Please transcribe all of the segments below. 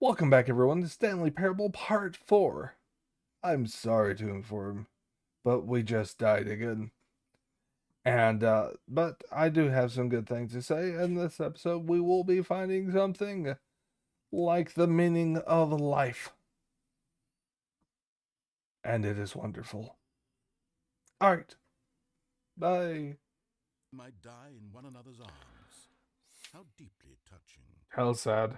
Welcome back, everyone, to Stanley Parable Part 4. I'm sorry to inform, but we just died again. But I do have some good things to say. In this episode, we will be finding something like the meaning of life. And it is wonderful. Alright, bye. Might die in one another's arms. How deeply touching. How sad.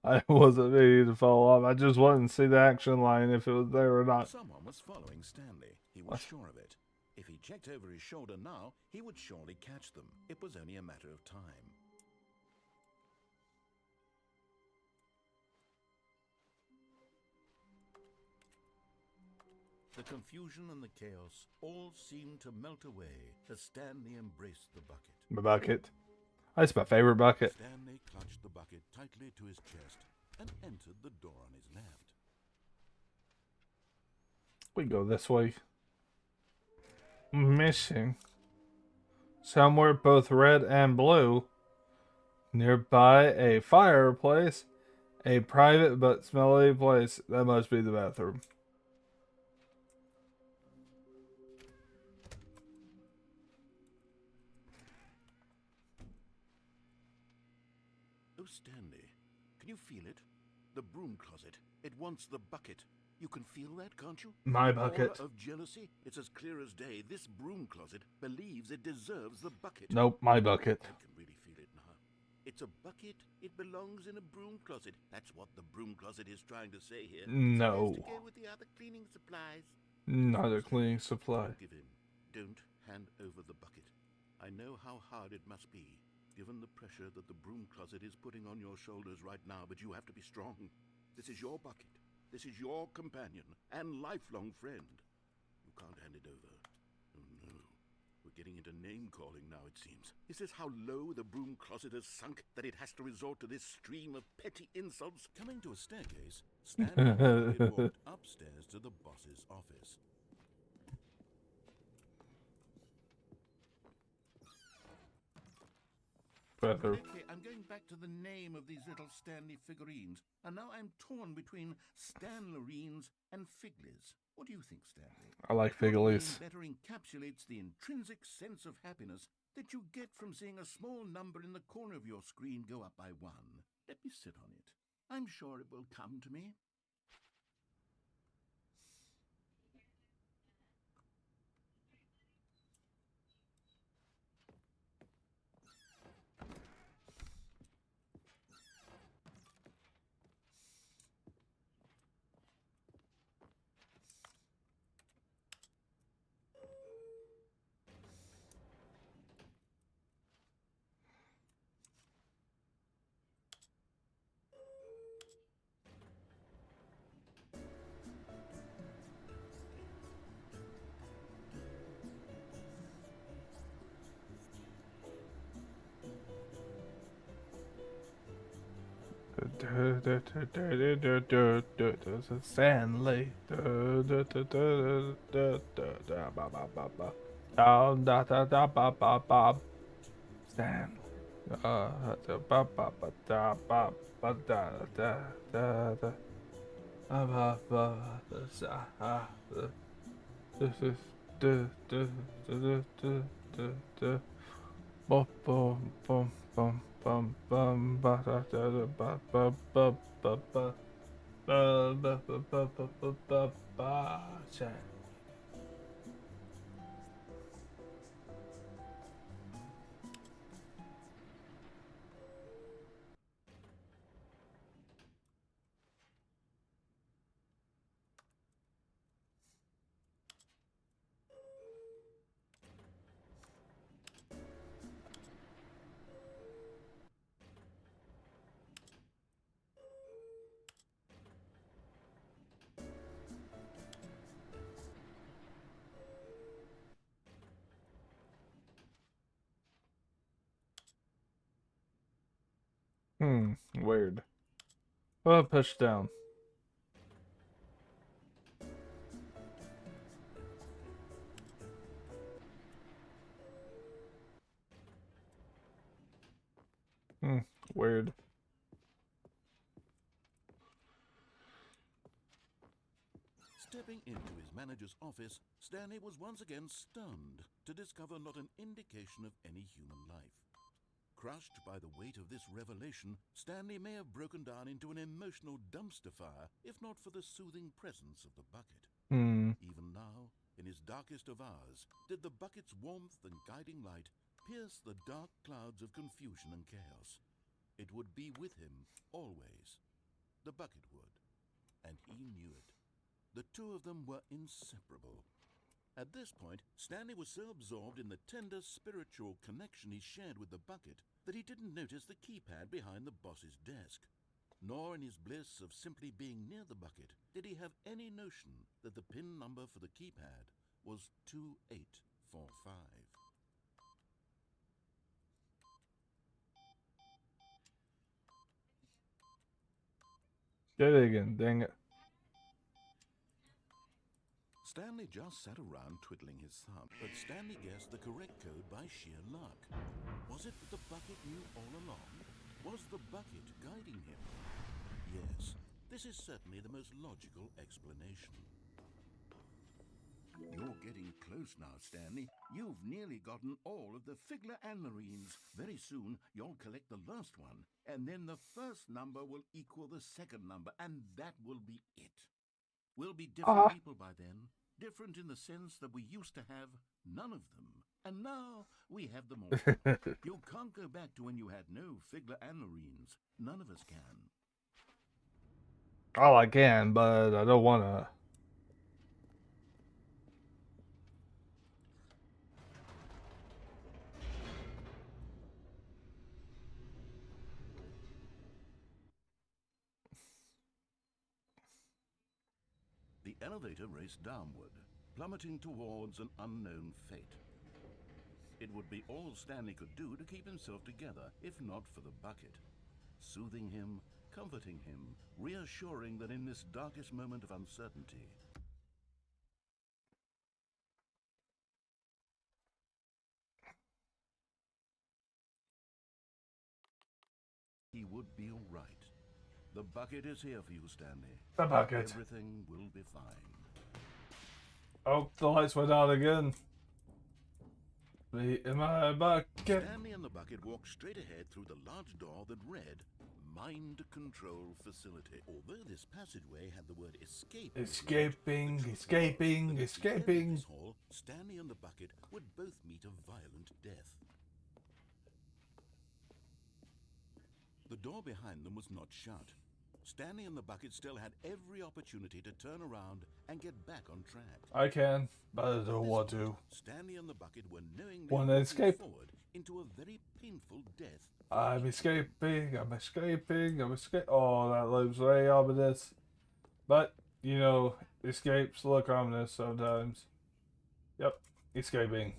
I wasn't ready to follow up. I just wanted to see the action line if it was there or not. Someone was following Stanley. He was What? sure of it. If he checked over his shoulder now, he would surely catch them. It was only a matter of time. The confusion and the chaos all seemed to melt away as Stanley embraced the bucket. My bucket. That's my favorite bucket. Stanley clutched the bucket tightly to his chest and entered the door on his left. We go this way. Missing. Somewhere both red and blue. Nearby a fireplace. A private but smelly place. That must be the bathroom. Oh, Stanley, can you feel it? The broom closet. It wants the bucket. You can feel that, can't you? My bucket. Aura of jealousy? It's as clear as day. This broom closet believes it deserves the bucket. Nope, my bucket. I can really feel it now. It's a bucket. It belongs in a broom closet. That's what the broom closet is trying to say here. No. It's supposed to go with the other cleaning supplies. Not a cleaning supply. Don't give in. Don't hand over the bucket. I know how hard it must be, given the pressure that the broom closet is putting on your shoulders right now, but you have to be strong. This is your bucket. This is your companion and lifelong friend. You can't hand it over. Oh no. We're getting into name-calling now, it seems. Is this how low the broom closet has sunk that it has to resort to this stream of petty insults? Coming to a staircase, Stanley walked upstairs to the boss's office. Okay, I'm going back to the name of these little Stanley figurines, and now I'm torn between Stanlerines and Figlies. What do you think, Stanley? I like What Figgles. name better encapsulates the intrinsic sense of happiness that you get from seeing a small number in the corner of your screen go up by one? Let me sit on it. I'm sure it will come to me. Stanley. Stanley. Bum bum bum bum bum bum ba da da da ba ba ba ba ba ba ba ba ba ba ba ba ba. Weird. Well, push down. Hmm, weird. Stepping into his manager's office, Stanley was once again stunned to discover not an indication of any human life. Crushed by the weight of this revelation, Stanley may have broken down into an emotional dumpster fire if not for the soothing presence of the bucket. Even now, in his darkest of hours, did the bucket's warmth and guiding light pierce the dark clouds of confusion and chaos. It would be with him always. The bucket would, and he knew it. The two of them were inseparable. At this point, Stanley was so absorbed in the tender spiritual connection he shared with the bucket that he didn't notice the keypad behind the boss's desk. Nor in his bliss of simply being near the bucket did he have any notion that the PIN number for the keypad was 2845. Get it again, dang it. Stanley just sat around twiddling his thumb, but Stanley guessed the correct code by sheer luck. Was it that the bucket knew all along? Was the bucket guiding him? Yes, this is certainly the most logical explanation. You're getting close now, Stanley. You've nearly gotten all of the Figler Anmarines. Very soon, you'll collect the last one, and then the first number will equal the second number, and that will be it. We'll be different people by then. Different in the sense that we used to have none of them, and now we have them all. You can't go back to when you had no Figler Anmarines. None of us can. Oh, I can, but I don't want to. The elevator raced downward, plummeting towards an unknown fate. It would be all Stanley could do to keep himself together, if not for the bucket. Soothing him, comforting him, reassuring that in this darkest moment of uncertainty, he would be all right. The bucket is here for you, Stanley. The bucket. Everything will be fine. Oh, the lights went out again. Be in my bucket. Stanley and the bucket walked straight ahead through the large door that read Mind Control Facility. Although this passageway had the word escape. Escaping. This hall, Stanley and the bucket would both meet a violent death. The door behind them was not shut. Stanley and the bucket still had every opportunity to turn around and get back on track. I can, but I don't want to. Stanley and the bucket were knowingly Want to escape? forward into a very painful death. I'm escaping. Oh, that looks very ominous. But, you know, escapes look ominous sometimes. Yep, escaping.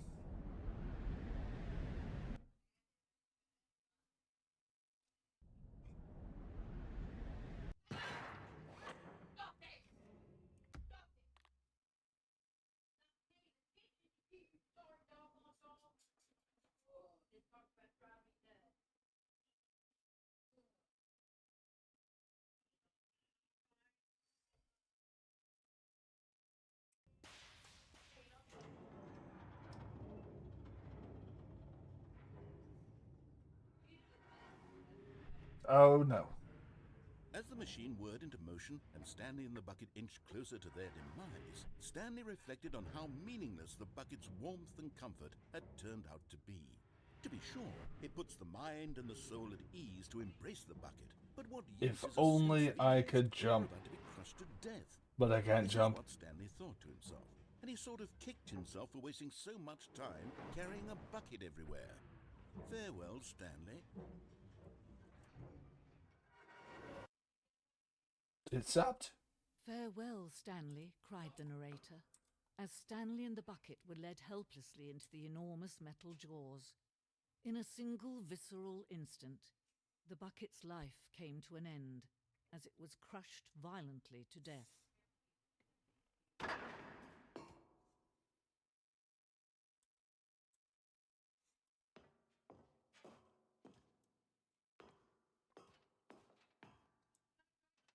Oh no. As the machine whirred into motion and Stanley and the bucket inched closer to their demise, Stanley reflected on how meaningless the bucket's warmth and comfort had turned out to be. To be sure, it puts the mind and the soul at ease to embrace the bucket, but what use If is a only sense of I ease could when you're jump. about to be crushed to death? But I can't This jump. is what Stanley thought to himself, and he sort of kicked himself for wasting so much time carrying a bucket everywhere. Farewell, Stanley. It stopped. "Farewell, Stanley," cried the narrator, as Stanley and the bucket were led helplessly into the enormous metal jaws. In a single visceral instant, the bucket's life came to an end as it was crushed violently to death.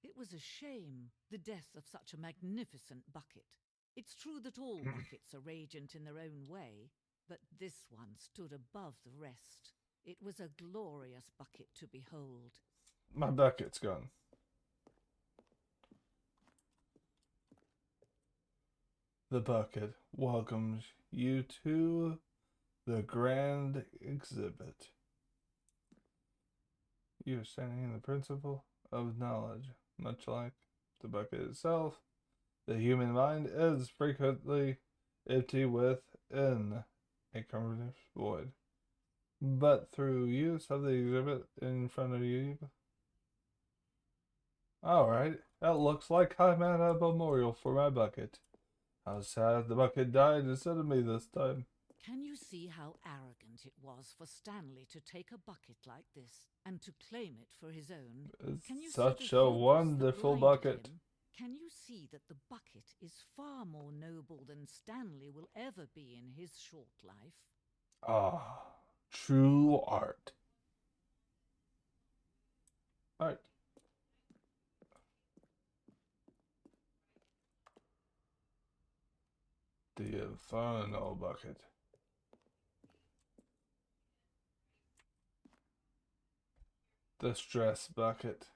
It It was a shame, the death of such a magnificent bucket. It's true that all buckets are radiant in their own way, but this one stood above the rest. It was a glorious bucket to behold. My bucket's gone. The bucket welcomes you to the grand exhibit. You are standing in the principle of knowledge, much like the bucket itself. The human mind is frequently empty within a cavernous void. But through use of the exhibit in front of you. Alright, that looks like I'm at a memorial for my bucket. How sad the bucket died instead of me this time. Can you see how arrogant it was for Stanley to take a bucket like this and to claim it for his own? Can you It's see such the a hubris that wonderful blinded bucket. him? Can you see that the bucket is far more noble than Stanley will ever be in his short life? Ah, true art. Art. The infernal bucket. The stress bucket.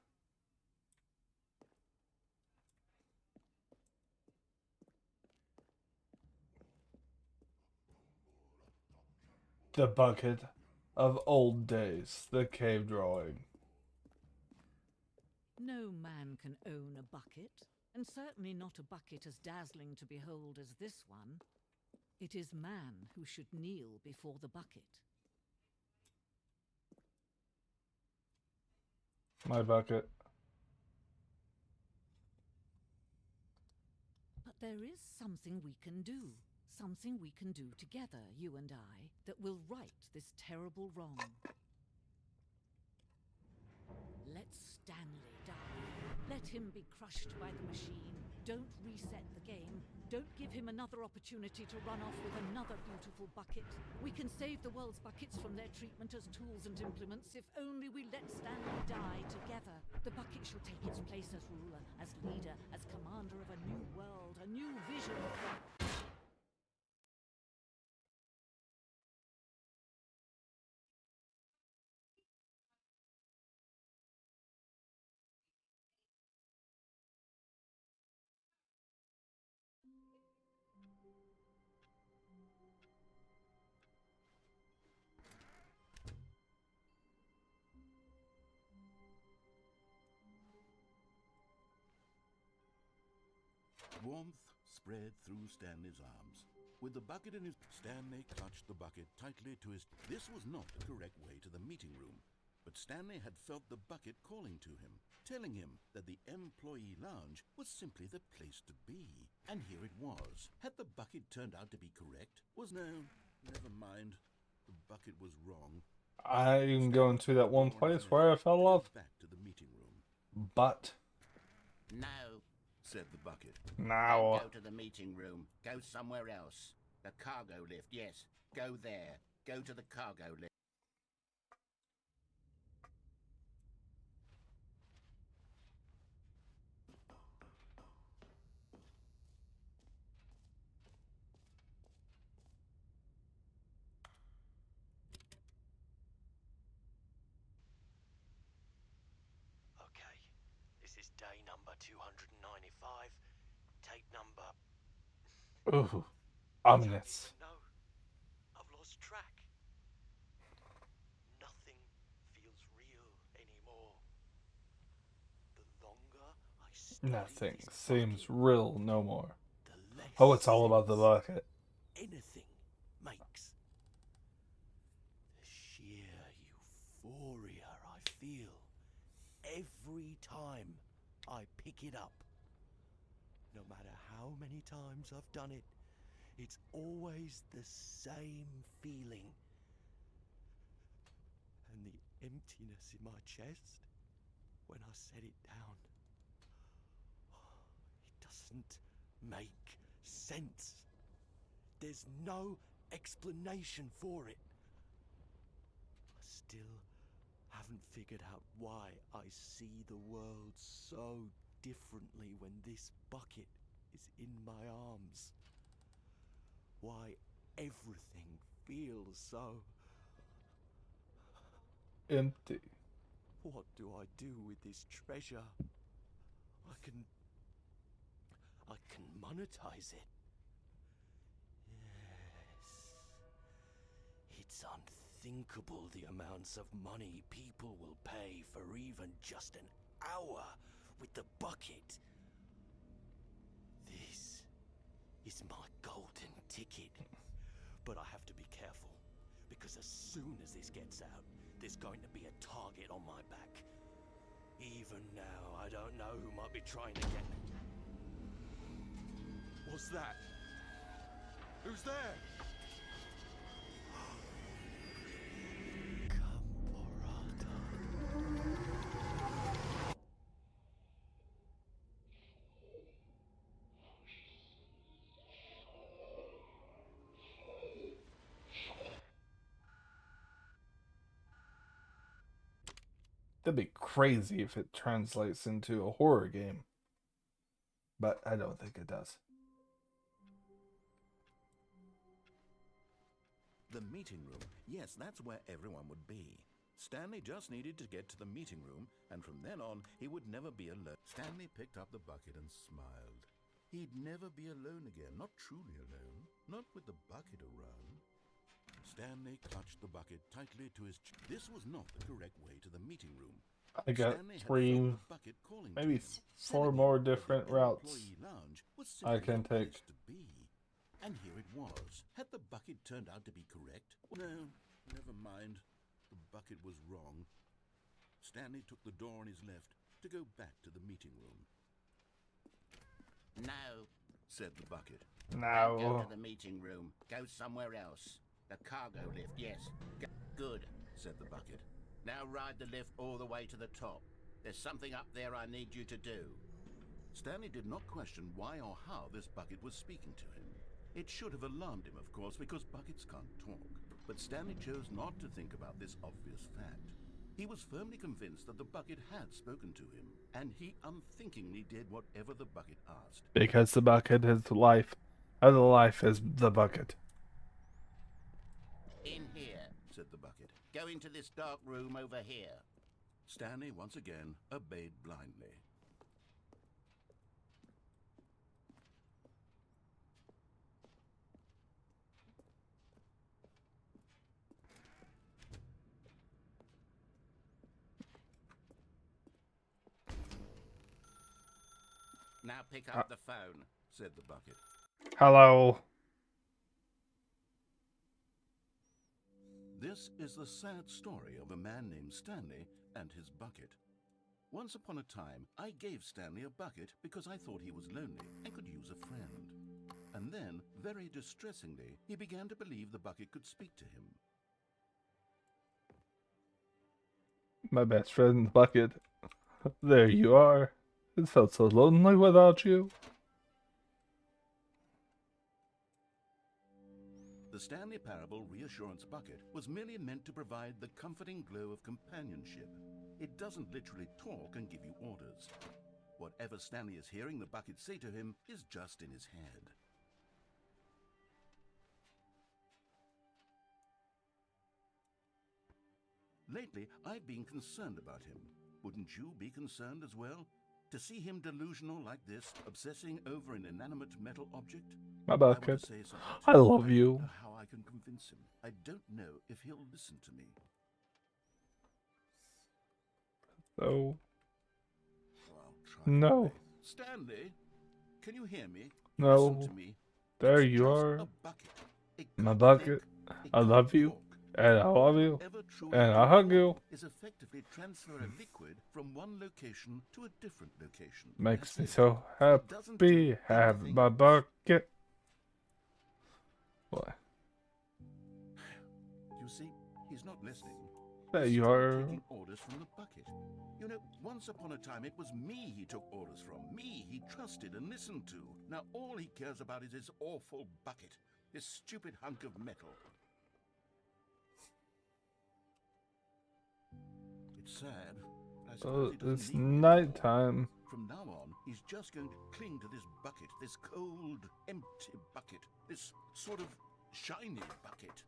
The bucket of old days. The cave drawing. No man can own a bucket, and certainly not a bucket as dazzling to behold as this one. It is man who should kneel before the bucket. My bucket. But there is something we can do. Something we can do together, you and I, that will right this terrible wrong. Let Stanley die. Let him be crushed by the machine. Don't reset the game. Don't give him another opportunity to run off with another beautiful bucket. We can save the world's buckets from their treatment as tools and implements if only we let Stanley die together. The bucket shall take its place as ruler, as leader, as commander of a new world, a new vision. Warmth spread through Stanley's arms. With the bucket in his... Stanley clutched the bucket tightly to his... This was not the correct way to the meeting room, but Stanley had felt the bucket calling to him, telling him that the employee lounge was simply the place to be. And here it was. Had the bucket turned out to be correct? No, never mind. The bucket was wrong. I'm going to that one place where I fell off. Back to the meeting room. But No, said the bucket. now, Don't go to the meeting room. Go somewhere else. The cargo lift, yes. Go there. Go to the cargo lift. Okay, this is day number 295. Tape number... ooh, I ominous. don't even know. I've lost track. Nothing feels real anymore. The longer I study Nothing this seems bucket, real no more. the less Oh, it's all about the sense bucket. anything makes. The sheer euphoria I feel every time I pick it up. No matter how many times I've done it, it's always the same feeling. And the emptiness in my chest when I set it down. It doesn't make sense. There's no explanation for it. I still haven't figured out why I see the world so differently when this bucket is in my arms? Why everything feels so... Empty. What do I do with this treasure? I can monetize it. Yes. It's unthinkable the amounts of money people will pay for even just an hour with the bucket. This is my golden ticket. But I have to be careful, because as soon as this gets out, there's going to be a target on my back. Even now, I don't know who might be trying to get me. What's that? Who's there? That'd be crazy if it translates into a horror game. But I don't think it does. The meeting room. Yes, that's where everyone would be. Stanley just needed to get to the meeting room, and from then on, he would never be alone. Stanley picked up the bucket and smiled. He'd never be alone again, not truly alone, not with the bucket around. Stanley clutched the bucket tightly to his chest. This was not the correct way to the meeting room. I got Stanley had three, felt the bucket calling to maybe him, four telling more him that the different routes employee lounge was I simply can a place take. to be. And here it was. Had the bucket turned out to be correct? No, never mind. The bucket was wrong. Stanley took the door on his left to go back to the meeting room. No, said the bucket. Don't go No. to the meeting room. Go somewhere else. The cargo lift, yes. Good, said the bucket. Now ride the lift all the way to the top. There's something up there I need you to do. Stanley did not question why or how this bucket was speaking to him. It should have alarmed him, of course, because buckets can't talk. But Stanley chose not to think about this obvious fact. He was firmly convinced that the bucket had spoken to him, and he unthinkingly did whatever the bucket asked. Because the bucket is life. Other life is the bucket. In here, said the bucket. Go into this dark room over here. Stanley once again obeyed blindly. Now pick up the phone, said the bucket. Hello. This is the sad story of a man named Stanley and his bucket. Once upon a time, I gave Stanley a bucket because I thought he was lonely and could use a friend. And then, very distressingly, he began to believe the bucket could speak to him. My best friend, bucket. There you are. It felt so lonely without you. The Stanley Parable Reassurance Bucket was merely meant to provide the comforting glow of companionship. It doesn't literally talk and give you orders. Whatever Stanley is hearing the bucket say to him is just in his head. Lately, I've been concerned about him. Wouldn't you be concerned as well? To see him delusional like this, obsessing over an inanimate metal object? My I want bucket. to say something to I him, love but I you. don't know how I can convince him. I don't know if he'll listen to me. So, Well, I'll try no. anyway. Stanley, can you hear me? No. Listen to me. There It's you just are. a bucket. It My can't bucket. think. It I can't love you. talk. And I love you. Whatever truly And I can hug do you. is effectively transfer a liquid from one location to a different location. Makes That's me it. so It doesn't do happy. Have anything my else. bucket. What? You see, he's not listening. There He's you still are. taking orders from the bucket. You know, once upon a time it was me he took orders from. Me he trusted and listened to. Now all he cares about is his awful bucket. This stupid hunk of metal. It's sad. But I suppose he doesn't It's need me anymore. nighttime. From now on, he's just going to cling to this bucket, this cold, empty bucket, this sort of shiny bucket.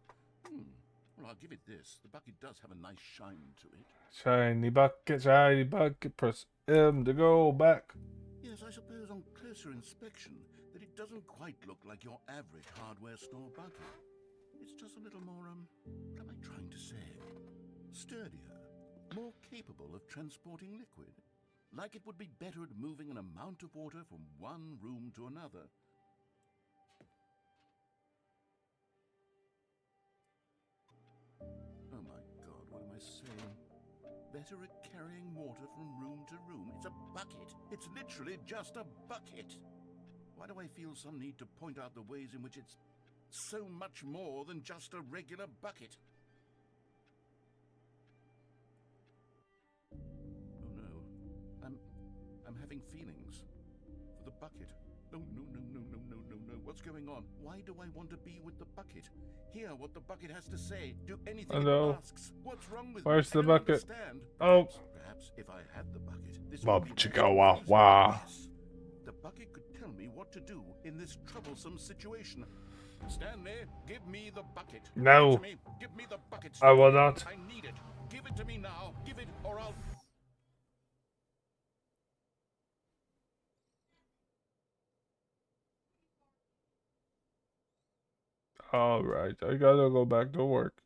Well, I'll give it this. The bucket does have a nice shine to it. Shiny bucket, press M to go back. Yes, I suppose on closer inspection that it doesn't quite look like your average hardware store bucket. It's just a little more, what am I trying to say? Sturdier, more capable of transporting liquid. Like it would be better at moving an amount of water from one room to another. Oh my God, what am I saying? Better at carrying water from room to room. It's a bucket. It's literally just a bucket. Why do I feel some need to point out the ways in which it's so much more than just a regular bucket? Oh no. I'm having feelings for the bucket. No. What's going on? Why do I want to be with the bucket? Hear what the bucket has to say. Do anything it asks. What's wrong with Where's me? the bucket? Understand. Oh. Perhaps if I had the bucket, this Bob would be chicka less wah confusing. wah. Yes. The bucket could tell me what to do in this troublesome situation. Stanley, give me the bucket. No. Give it to me. Give me the bucket. I will Stanley. not. I need it. Give it to me now. Give it or I'll... Alright, I gotta go back to work.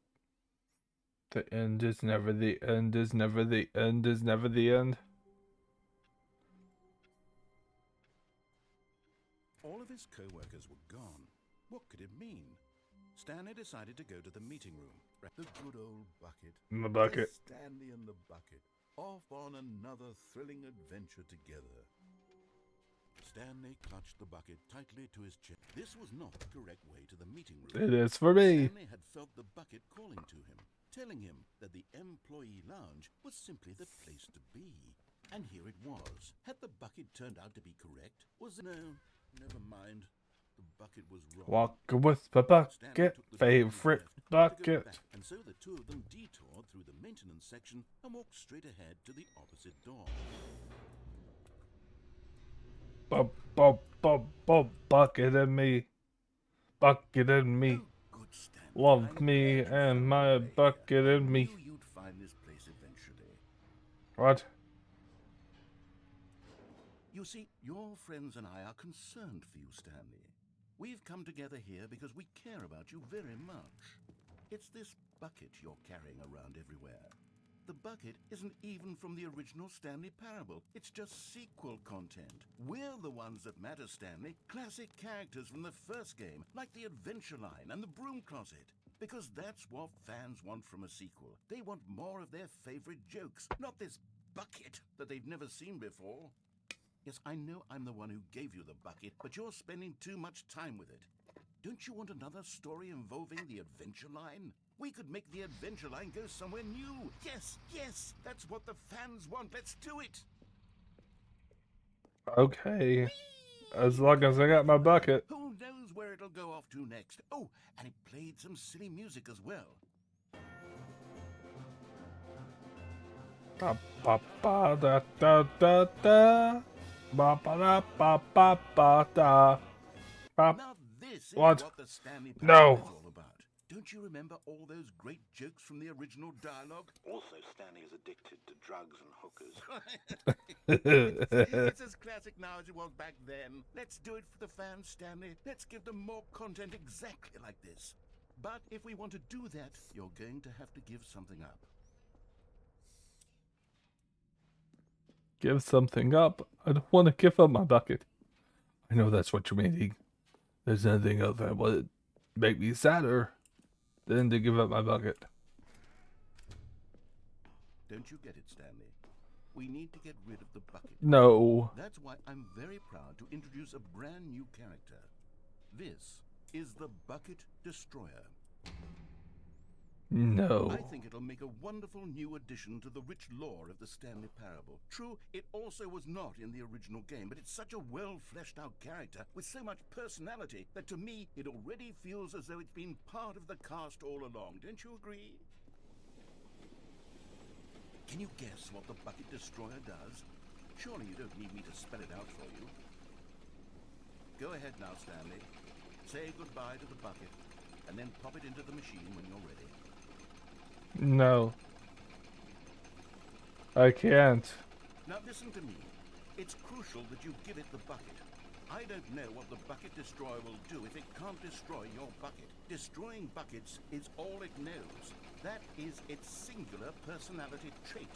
The end is never the end, is never the end, is never the end. All of his co-workers were gone. What could it mean? Stanley decided to go to the meeting room. The good old bucket. The bucket. Stanley and the bucket. Off on another thrilling adventure together. Stanley clutched the bucket tightly to his chest. This was not the correct way to the meeting room. It is for me. Stanley had felt the bucket calling to him, telling him that the employee lounge was simply the place to be. And here it was. Had the bucket turned out to be correct? Was it... No, never mind. The bucket was wrong. Walk with the bucket, favorite bucket. And so the two of them detoured through the maintenance section and walked straight ahead to the opposite door. Bucket and me. Bucket and me. Oh, good Stanley. Love I'm me glad you and found my your way bucket here. and I me. knew you'd find this place eventually. What? You see, your friends and I are concerned for you, Stanley. We've come together here because we care about you very much. It's this bucket you're carrying around everywhere. The bucket isn't even from the original Stanley Parable. It's just sequel content. We're the ones that matter, Stanley. Classic characters from the first game, like the Adventure Line and the Broom Closet. Because that's what fans want from a sequel. They want more of their favorite jokes, not this bucket that they've never seen before. Yes, I know I'm the one who gave you the bucket, but you're spending too much time with it. Don't you want another story involving the Adventure Line? We could make the Adventure Line go somewhere new. Yes, that's what the fans want. Let's do it. Okay. As long as I got my bucket. Who knows where it'll go off to next? Oh, and it played some silly music as well. Ba ba ba da da da da. Ba ba da ba ba ba da. Ba. Now this is What? what the Stanley No. Parable is all about. Don't you remember all those great jokes from the original dialogue? Also, Stanley is addicted to drugs and hookers. It's as classic now as it was back then. Let's do it for the fans, Stanley. Let's give them more content exactly like this. But if we want to do that, you're going to have to give something up. Give something up? I don't want to give up my bucket. I know that's what you're meaning. There's nothing else that would make me sadder than to give up my bucket. Don't you get it, Stanley? We need to get rid of the bucket. No. That's why I'm very proud to introduce a brand new character. This is the Bucket Destroyer. No. I think it'll make a wonderful new addition to the rich lore of the Stanley Parable. True, it also was not in the original game, but it's such a well-fleshed-out character with so much personality that to me, it already feels as though it's been part of the cast all along. Don't you agree? Can you guess what the Bucket Destroyer does? Surely you don't need me to spell it out for you. Go ahead now, Stanley. Say goodbye to the bucket, and then pop it into the machine when you're ready. No. I can't. Now listen to me. It's crucial that you give it the bucket. I don't know what the bucket destroyer will do if it can't destroy your bucket. Destroying buckets is all it knows. That is its singular personality trait.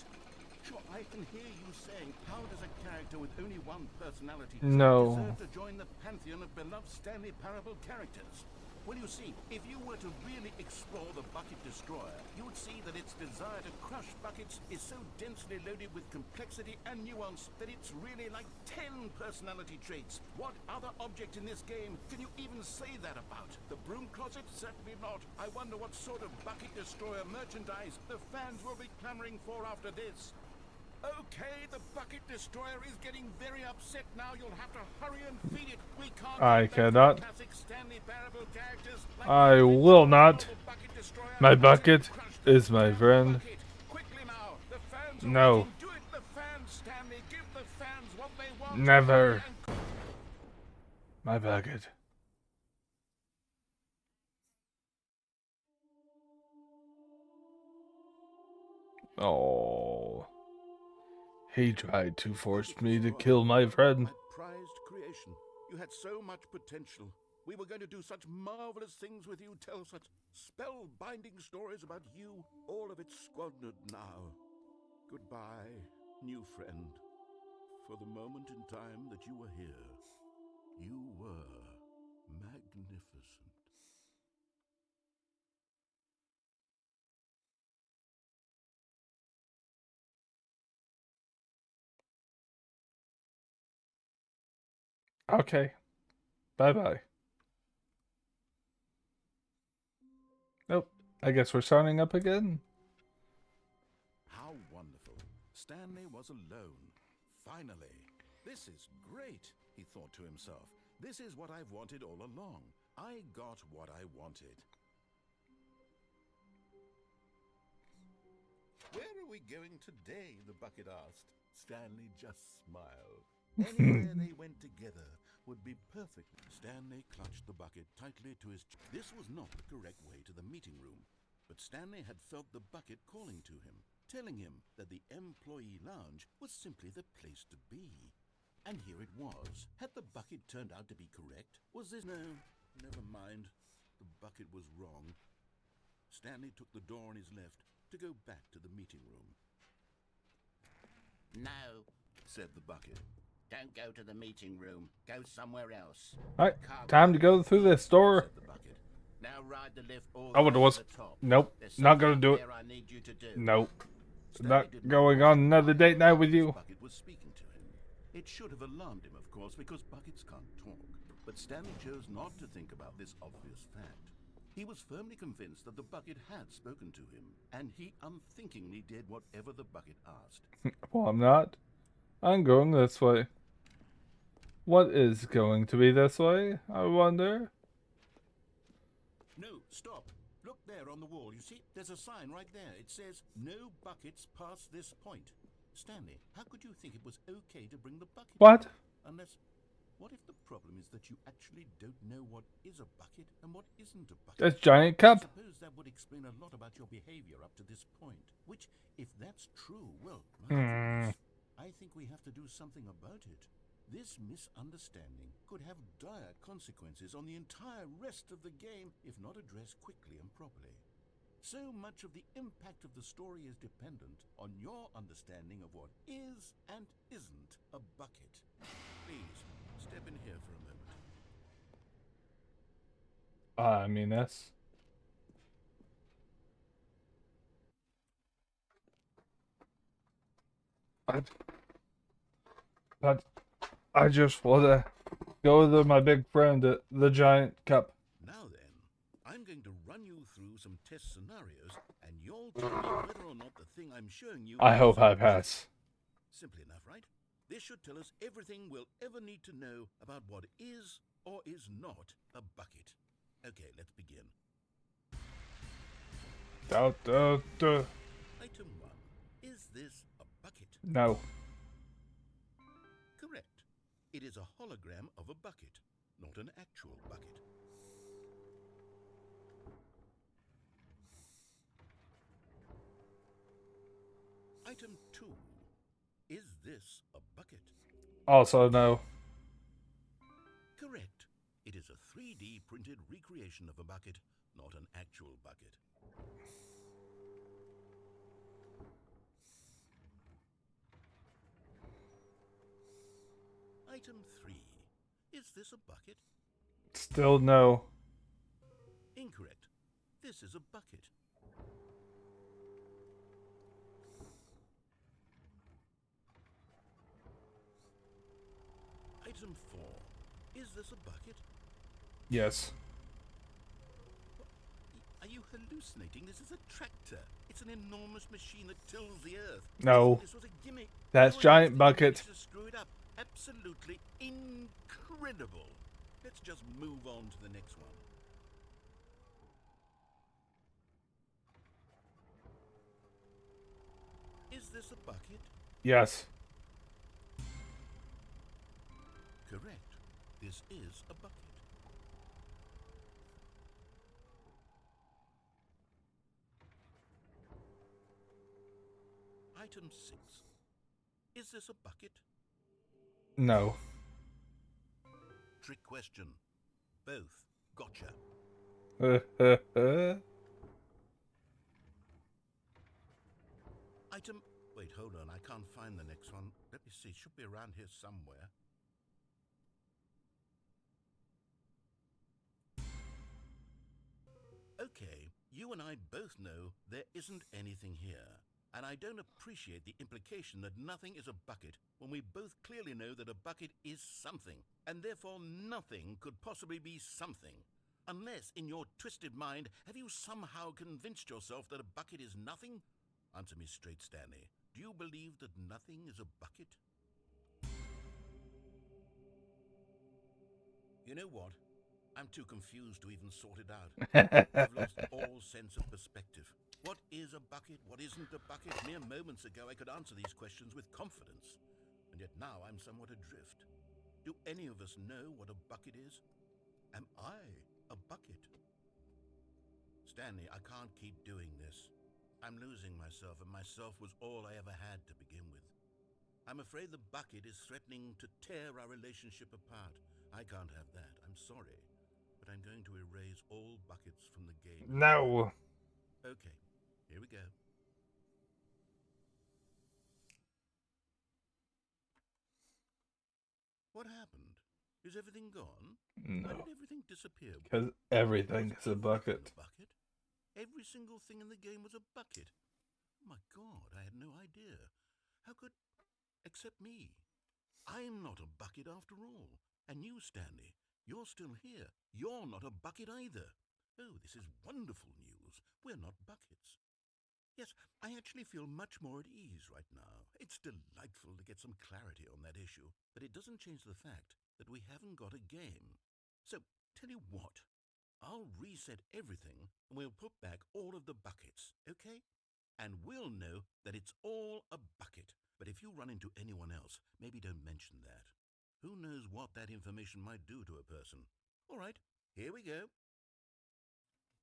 Sure, I can hear you saying, how does a character with only one personality trait No. deserve to join the pantheon of beloved Stanley Parable characters? Well, you see, if you were to really explore the Bucket Destroyer, you would see that its desire to crush buckets is so densely loaded with complexity and nuance that it's really like 10 personality traits. What other object in this game can you even say that about? The broom closet? Certainly not. I wonder what sort of Bucket Destroyer merchandise the fans will be clamoring for after this. Okay, the Bucket Destroyer is getting very upset now. You'll have to hurry and feed it. We can't I get back to the cannot. classic Stanley Parable characters like I the will not. Bucket Destroyer. My Let's bucket crush the is my damn friend. bucket. Quickly now. The fans are No. waiting. Do it, the fans, Stanley. Give the fans what they want. Never. And My bucket. Oh. He tried to force me to kill my friend. my prized creation. You had so much potential. We were going to do such marvelous things with you, tell such spellbinding stories about you. All of it squandered now. Goodbye, new friend. For the moment in time that you were here, you were magnificent. Okay. Bye-bye. Nope. I guess we're starting up again. How wonderful. Stanley was alone. Finally. This is great, he thought to himself. This is what I've wanted all along. I got what I wanted. Where are we going today? The bucket asked. Stanley just smiled. Anywhere they went together would be perfect. Stanley clutched the bucket tightly to his chest. This was not the correct way to the meeting room, but Stanley had felt the bucket calling to him, telling him that the employee lounge was simply the place to be. And here it was. Had the bucket turned out to be correct? Was this... No, never mind. The bucket was wrong. Stanley took the door on his left to go back to the meeting room. No, Said the bucket. don't go to the meeting room. Go somewhere else. Alright, time to go through this door. Said the bucket. Now ride the lift all Oh, the it way was. to the top. Nope. There's Not something gonna up do it. there I need you to do. Nope. Stanley Not did not going want on another date night with you. Bucket was speaking to him. It should have alarmed him, of course, because buckets can't talk. But Stanley chose not to think about this obvious fact. He was firmly convinced that the bucket had spoken to him, and he unthinkingly did whatever the bucket asked. Well, I'm not. I'm going this way. What is going to be this way, I wonder? No, stop. Look there on the wall. You see, there's a sign right there. It says, "No buckets past this point." Stanley, how could you think it was okay to bring the bucket? What? Unless, what if the problem is that you actually don't know what is a bucket and what isn't a bucket? This giant I cup. suppose that would explain a lot about your behavior up to this point. Which, if that's true, well, my goodness, I think we have to do something about it. This misunderstanding could have dire consequences on the entire rest of the game if not addressed quickly and properly. So much of the impact of the story is dependent on your understanding of what is and isn't a bucket. Please, step in here for a moment. I mean, that's... But I just wanna go to my big friend, the giant cup. Now then, I'm going to run you through some test scenarios, and you'll tell me whether or not the thing I'm showing you I is hope a I bucket. pass. Simple enough, right? This should tell us everything we'll ever need to know about what is or is not a bucket. Okay, let's begin. Da. Item 1. Is this a bucket? No. It is a hologram of a bucket, not an actual bucket. Item 2. Is this a bucket? Also, no. Correct. It is a 3D printed recreation of a bucket, not an actual bucket. Item 3. Is this a bucket? Still no. Incorrect. This is a bucket. Item 4. Is this a bucket? Yes. Are you hallucinating? This is a tractor. It's an enormous machine that tills the earth. No. This was a gimmick. That's You're giant using bucket. gimmicks to screw it up. Absolutely incredible. Let's just move on to the next one. Is this a bucket? Yes. Correct. This is a bucket. Item 6. Is this a bucket? No. Trick question. Both. Gotcha. Item... Wait, hold on. I can't find the next one. Let me see. It should be around here somewhere. Okay, you and I both know there isn't anything here. And I don't appreciate the implication that nothing is a bucket when we both clearly know that a bucket is something, and therefore nothing could possibly be something. Unless, in your twisted mind, have you somehow convinced yourself that a bucket is nothing? Answer me straight, Stanley. Do you believe that nothing is a bucket? You know what? I'm too confused to even sort it out. I've lost all sense of perspective. What is a bucket? What isn't a bucket? Mere moments ago I could answer these questions with confidence. And yet now I'm somewhat adrift. Do any of us know what a bucket is? Am I a bucket? Stanley, I can't keep doing this. I'm losing myself, and myself was all I ever had to begin with. I'm afraid the bucket is threatening to tear our relationship apart. I can't have that. I'm sorry. But I'm going to erase all buckets from the game. No. Okay, here we go. What happened? Is everything gone? Why No. did everything disappear? Because everything is a bucket. Bucket? Every single thing in the game was a bucket. Oh my God, I had no idea. How could... except me. I'm not a bucket after all. And you, Stanley, you're still here. You're not a bucket either. Oh, this is wonderful news. We're not buckets. Yes, I actually feel much more at ease right now. It's delightful to get some clarity on that issue, but it doesn't change the fact that we haven't got a game. So, tell you what, I'll reset everything and we'll put back all of the buckets, okay? And we'll know that it's all a bucket. But if you run into anyone else, maybe don't mention that. Who knows what that information might do to a person? All right, here we go.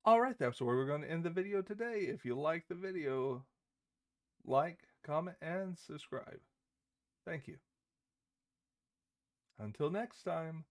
Alright, that's where we're going to end the video today. If you like the video, like, comment, and subscribe. Thank you. Until next time.